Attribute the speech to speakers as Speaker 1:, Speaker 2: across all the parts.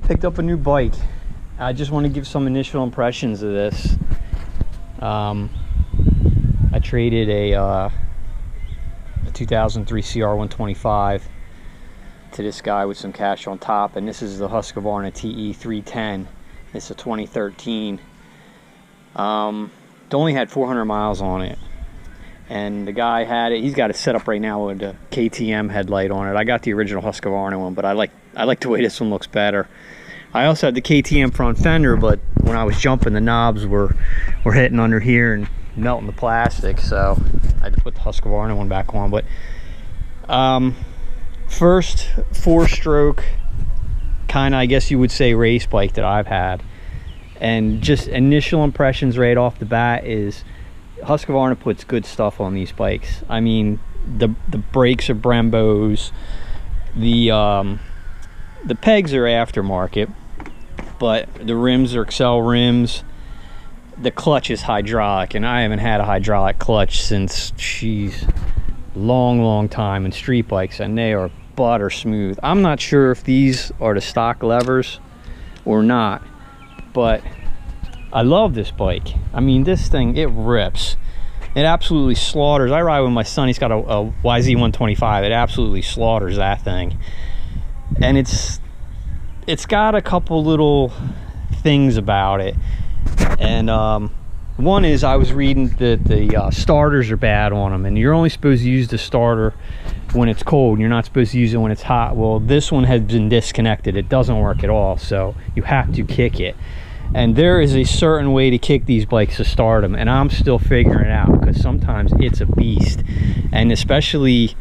Speaker 1: Picked up a new bike. I just want to give some initial impressions of this. I traded a 2003 CR125 to this guy with some cash on top, and this is the Husqvarna TE 310. It's a 2013. It only had 400 miles on it, and the guy had it. He's got it set up right now with a KTM headlight on it. I got the original Husqvarna one, but I like the way this one looks better. I also had the KTM front fender, but when I was jumping, the knobs were hitting under here and melting the plastic, so I had to put the Husqvarna one back on. But first 4-stroke kind of, I guess you would say, race bike that I've had, and just initial impressions right off the bat is Husqvarna puts good stuff on these bikes. I mean, the brakes are Brembos, the pegs are aftermarket, but the rims are Excel rims. The clutch is hydraulic, and I haven't had a hydraulic clutch since, geez, long time in street bikes, and they are butter smooth. I'm not sure if these are the stock levers or not, but I love this bike. I mean, this thing, it rips. It absolutely slaughters. I ride with my son. He's got a YZ125. It absolutely slaughters that thing. And it's got a couple little things about it. And one is, I was reading that the starters are bad on them, and you're only supposed to use the starter when it's cold. You're not supposed to use it when it's hot. Well, this one has been disconnected. It doesn't work at all, so you have to kick it. And there is a certain way to kick these bikes to start them, and I'm still figuring it out, because sometimes it's a beast. And especially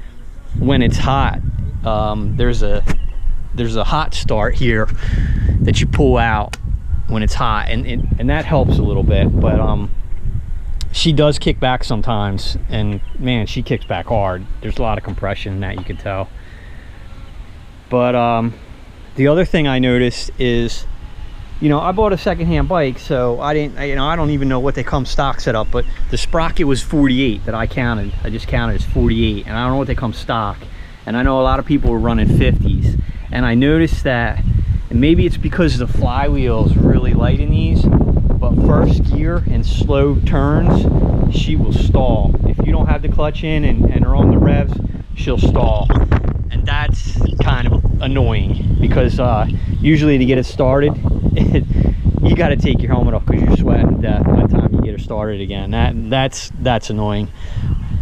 Speaker 1: when it's hot, there's a hot start here that you pull out when it's hot, and that helps a little bit. But she does kick back sometimes, and man, she kicks back hard. There's a lot of compression in that, you can tell. But the other thing I noticed is, you know, I bought a secondhand bike, so I don't even know what they come stock set up, but the sprocket was 48 that I counted. I just counted as 48, and I don't know what they come stock. And I know a lot of people were running 50s, and I noticed that, and maybe it's because the flywheel is really light in these, but first gear and slow turns, she will stall. If you don't have the clutch in and are on the revs, she'll stall. And that's kind of annoying, because usually to get it started, you got to take your helmet off because you're sweating to death by the time you get her started again. That's annoying.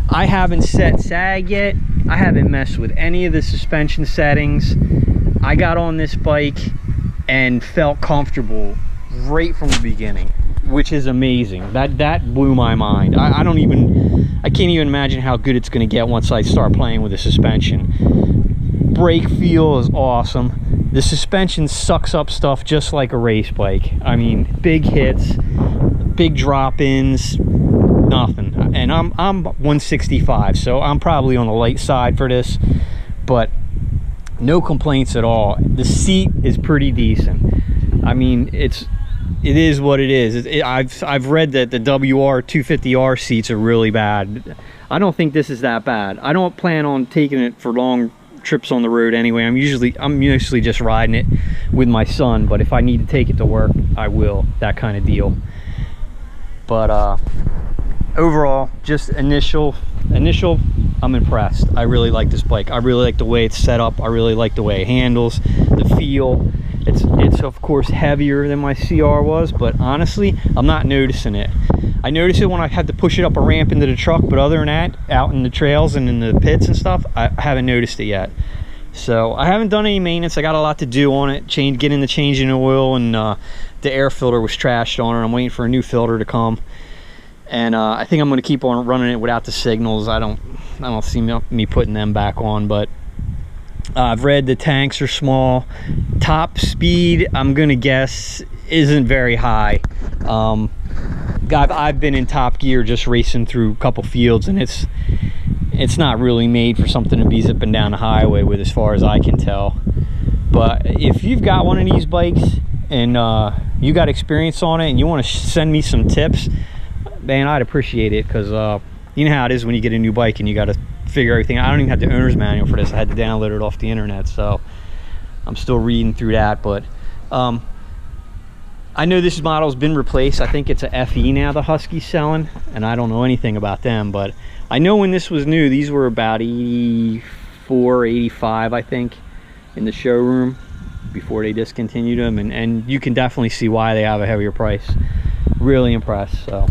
Speaker 1: I haven't set sag yet. I haven't messed with any of the suspension settings. I got on this bike and felt comfortable right from the beginning, which is amazing. That blew my mind. I can't even imagine how good it's going to get once I start playing with the suspension. Brake feel is awesome. The suspension sucks up stuff just like a race bike. I mean, big hits, big drop-ins, nothing. And I'm 165, so I'm probably on the light side for this, but no complaints at all. The seat is pretty decent. I mean, it is what it is. I've read that the WR250R seats are really bad. I don't think this is that bad. I don't plan on taking it for long trips on the road anyway. I'm usually just riding it with my son, but if I need to take it to work, I will. That kind of deal. But overall, just initial, I'm impressed. I really like this bike. I really like the way it's set up. I really like the way it handles, the feel. It's of course heavier than my CR was, but honestly, I'm not noticing it. I noticed it when I had to push it up a ramp into the truck, but other than that, out in the trails and in the pits and stuff, I haven't noticed it yet. So I haven't done any maintenance. I got a lot to do on it. Getting the change in oil, and the air filter was trashed on it. I'm waiting for a new filter to come. And I think I'm going to keep on running it without the signals. I don't see me putting them back on, but I've read the tanks are small. Top speed, I'm going to guess, isn't very high. I've been in top gear just racing through a couple fields, and it's not really made for something to be zipping down the highway with, as far as I can tell. But if you've got one of these bikes and you got experience on it and you want to send me some tips, man, I'd appreciate it, because you know how it is when you get a new bike and you got to figure everything out. I don't even have the owner's manual for this. I had to download it off the internet, so I'm still reading through that. But I know this model's been replaced. I think it's a FE now the Husky's selling, and I don't know anything about them, but I know when this was new, these were about 84, 85, I think, in the showroom before they discontinued them, and you can definitely see why they have a heavier price. Really impressed. So